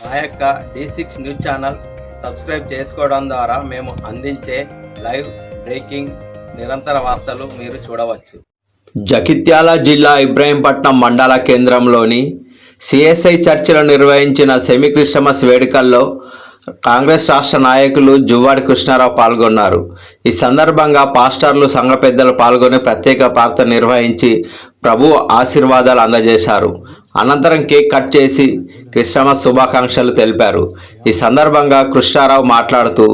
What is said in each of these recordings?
మా యొక్క D6 news channel subscribe చేసుకోవడం ద్వారా మేము అందించే లైవ్ బ్రేకింగ్ నిరంతర వార్తలు మీరు చూడవచ్చు. జగిత్యాల జిల్లా ఇబ్రహీంపట్నం మండల కేంద్రంలోని సిఎస్ఐ చర్చిలో నిర్వహించిన సెమీ క్రిస్టమస్ వేడుకల్లో కాంగ్రెస్ రాష్ట్ర నాయకులు జువ్వాడి కృష్ణారావు పాల్గొన్నారు. ఈ సందర్భంగా పాస్టర్లు, సంఘ పెద్దలు పాల్గొని ప్రత్యేక ప్రార్థన నిర్వహించి ప్రభు ఆశీర్వాదాలు అందజేశారు. అనంతరం కేక్ కట్ చేసి క్రిస్టమస్ శుభాకాంక్షలు తెలిపారు. ఈ సందర్భంగా కృష్ణారావు మాట్లాడుతూ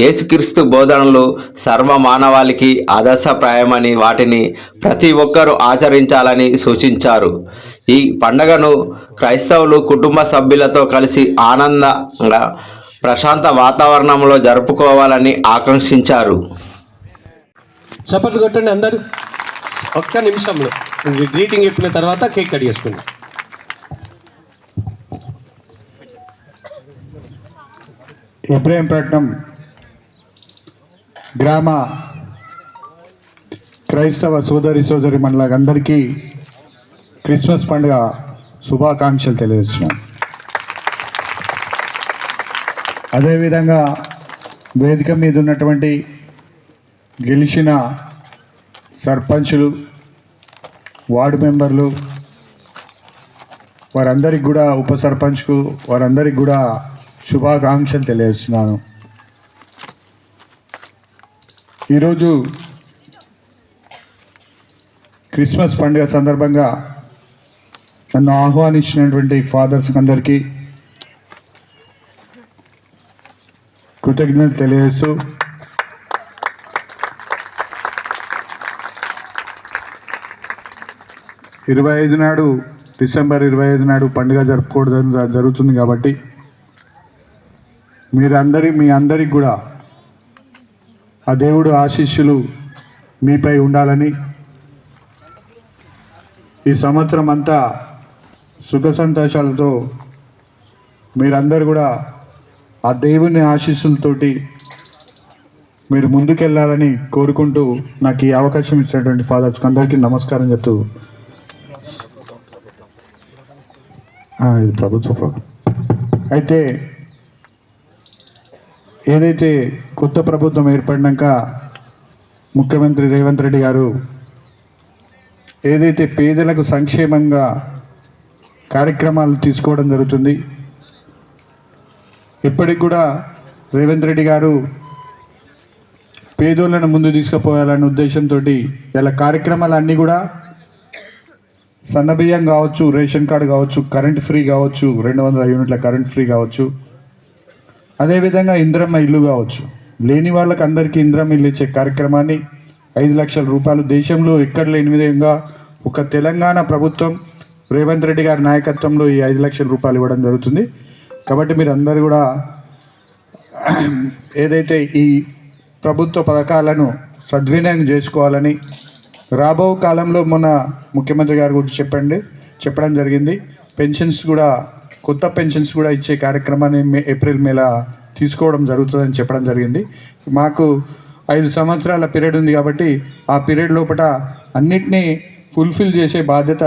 యేసుక్రీస్తు బోధనలు సర్వ మానవాళికి ఆదర్శప్రాయమని, వాటిని ప్రతి ఒక్కరూ ఆచరించాలని సూచించారు. ఈ పండుగను క్రైస్తవులు కుటుంబ సభ్యులతో కలిసి ఆనందంగా ప్రశాంత వాతావరణంలో జరుపుకోవాలని ఆకాంక్షించారు. చప్పట్లు కొట్టండి అందరూ. ఒక్క నిమిషంలో గ్రీటింగ్ చెప్పిన తర్వాత కేక్ కట్ చేసుకుందాం. ఇబ్రహీంపట్నం గ్రామ క్రైస్తవ సోదరి మనలందరికీ క్రిస్మస్ పండుగ శుభాకాంక్షలు తెలియజేస్తున్నాను. అదేవిధంగా వేదిక మీద ఉన్నటువంటి గెలిచిన సర్పంచులు, వార్డు మెంబర్లు, వారందరికి కూడా, ఉప సర్పంచ్కు వారందరికి కూడా శుభాకాంక్షలు తెలియజేస్తున్నాను. ఈరోజు క్రిస్మస్ పండుగ సందర్భంగా నన్ను ఆహ్వానించినటువంటి ఫాదర్స్ అందరికీ కృతజ్ఞతలు తెలియజేస్తూ డిసెంబర్ 25 నాడు పండుగ జరుపుకోవడం జరుగుతుంది. కాబట్టి మీ అందరికి కూడా ఆ దేవుడు ఆశీస్సులు మీపై ఉండాలని, ఈ సంవత్సరం అంతా సుఖ సంతోషాలతో మీరందరూ కూడా ఆ దేవుని ఆశీస్సులతోటి మీరు ముందుకెళ్ళాలని కోరుకుంటూ నాకు ఈ అవకాశం ఇచ్చినటువంటి ఫాదర్స్కి అందరికీ నమస్కారం చెప్తూ, ఇది ప్రభుత్వ ప్రోగ్రాం అయితే, ఏదైతే కొత్త ప్రభుత్వం ఏర్పడినాక ముఖ్యమంత్రి రేవంత్ రెడ్డి గారు ఏదైతే పేదలకు సంక్షేమంగా కార్యక్రమాలు తీసుకోవడం జరుగుతుంది, ఇప్పటికి కూడా రేవంత్ రెడ్డి గారు పేదోళ్ళను ముందు తీసుకుపోవాలనే ఉద్దేశంతో ఇలా కార్యక్రమాలన్నీ కూడా సన్నబియ్యం కావచ్చు, రేషన్ కార్డు కావచ్చు, కరెంట్ ఫ్రీ కావచ్చు, 200 యూనిట్ల కరెంట్ ఫ్రీ కావచ్చు, అదేవిధంగా ఇంద్రమ్మ ఇల్లు కావచ్చు, లేని వాళ్ళకి అందరికీ ఇంద్రమ్మ ఇల్లు ఇచ్చే కార్యక్రమాన్ని 5 లక్షల రూపాయలు దేశంలో ఎక్కడ లేని విధంగా ఒక తెలంగాణ ప్రభుత్వం రేవంత్ రెడ్డి గారి నాయకత్వంలో ఈ 5 లక్షల రూపాయలు ఇవ్వడం జరుగుతుంది. కాబట్టి మీరు అందరూ కూడా ఏదైతే ఈ ప్రభుత్వ పథకాలను సద్వినియోగం చేసుకోవాలని, రాబో కాలంలో మొన్న ముఖ్యమంత్రి గారు కూడా చెప్పడం జరిగింది, పెన్షన్స్ కూడా, కొత్త పెన్షన్స్ కూడా ఇచ్చే కార్యక్రమాన్ని ఏప్రిల్ మేలా తీసుకోవడం జరుగుతుందని చెప్పడం జరిగింది. మాకు 5 సంవత్సరాల పీరియడ్ ఉంది కాబట్టి ఆ పీరియడ్ లోపల అన్నిటినీ ఫుల్ఫిల్ చేసే బాధ్యత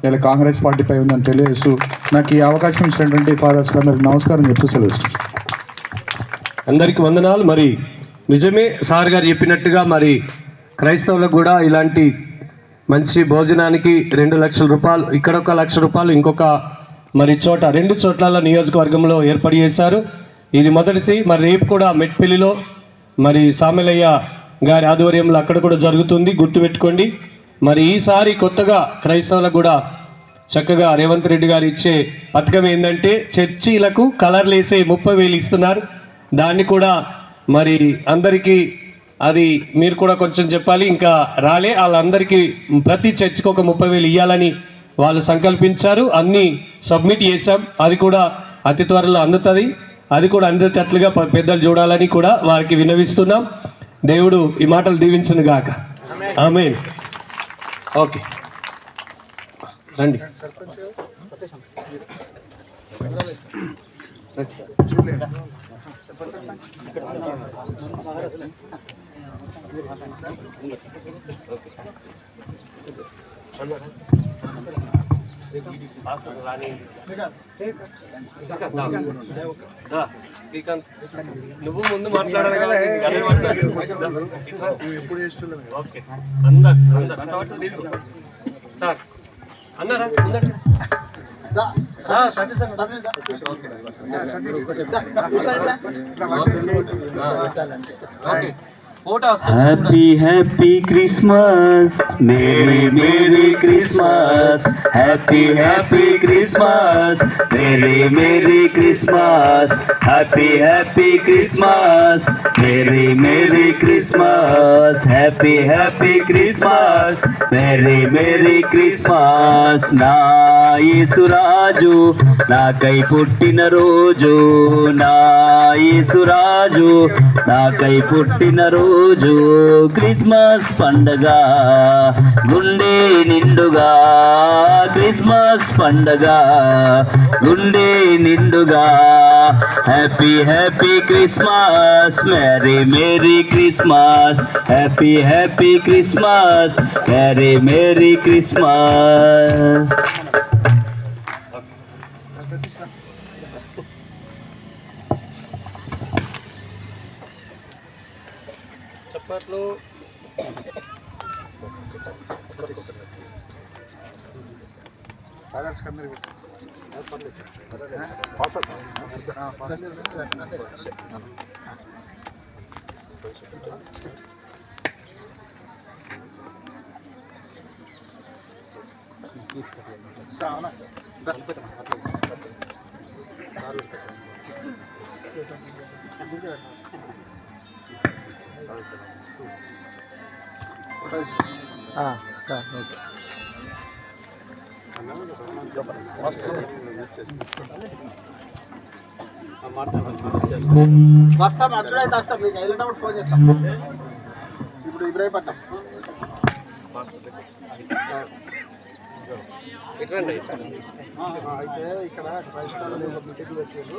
ఇలా కాంగ్రెస్ పార్టీపై ఉందని తెలియజేస్తూ నాకు ఈ అవకాశం ఇచ్చినటువంటి ఫాదర్స్ అందరికి నమస్కారం చెప్తూ సెలవు. అందరికీ వందనాలు. మరి నిజమే సార్ గారు చెప్పినట్టుగా మరి క్రైస్తవులకు కూడా ఇలాంటి మంచి భోజనానికి 2 లక్షల రూపాయలు, ఇక్కడ 1 లక్ష రూపాయలు ఇంకొక మరి చోట 2 చోట్ల నియోజకవర్గంలో ఏర్పాటు చేశారు. ఇది మొదటిది. మరి రేపు కూడా మెట్పల్లిలో మరి సామెలయ్య గారి ఆధ్వర్యంలో అక్కడ కూడా జరుగుతుంది, గుర్తుపెట్టుకోండి. మరి ఈసారి కొత్తగా క్రైస్తవులకు కూడా చక్కగా రేవంత్ రెడ్డి గారు ఇచ్చే పథకం ఏంటంటే చర్చీలకు కలర్లు వేసే 30,000 ఇస్తున్నారు. దాన్ని కూడా మరి అందరికీ అది మీరు కూడా కొంచెం చెప్పాలి, ఇంకా రాలే వాళ్ళందరికీ ప్రతి చర్చికి ఒక 30,000 ఇవ్వాలని వాళ్ళు సంకల్పించారు. అన్నీ సబ్మిట్ చేశాం. అది కూడా అతి త్వరలో అందుతుంది. అది కూడా అందేటట్లుగా పెద్దలు చూడాలని కూడా వారికి విన్నవిస్తున్నాం. దేవుడు ఈ మాటలు దీవించును గాక. ఆమేన్. ఓకే రండి. శ్రీకాంత్ నువ్వు ముందు మాట్లాడాలి కదా, అదే మాట్లాడు. ఓకే సార్ అన్నారా हैप्पी हैप्पी क्रिसमस मेरी मेरी क्रिसमस हैप्पी हैप्पी क्रिसमस मेरी मेरी क्रिसमस हैप्पी हैप्पी क्रिसमस मेरी मेरी क्रिसमस हैप्पी हैप्पी क्रिसमस मेरी मेरी क्रिसमस ना యేసురాజు నాకై పుట్టిన రోజు నా యేసురాజు నాకై పుట్టిన రోజు క్రిస్మస్ పండగ గుండె నిండుగా క్రిస్మస్ పండగ గుండె నిండుగా happy happy Christmas merry merry Christmas happy happy Christmas merry merry Christmas చప్పట్లు. వస్తాం అచ్చుడైతే వస్తాం, మీకు వెళ్ళేటప్పుడు ఫోన్ చేస్తాం. ఇప్పుడు ఇబ్రాహీంపట్నం అయితే ఇక్కడ క్రైస్తవులు మీటింగ్ పెట్టారు.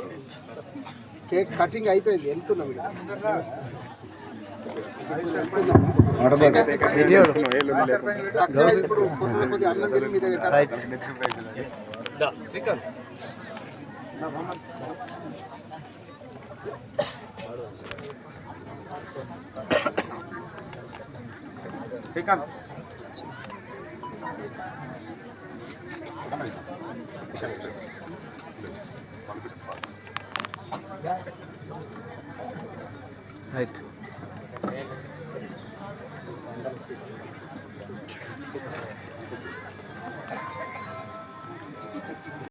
కేక్ కటింగ్ అయిపోయింది, వెళ్తున్నాం. ఇప్పుడు కొద్దిగా అన్నం తిరిగి మీ దగ్గర శ్రీకాంత్ రైట్.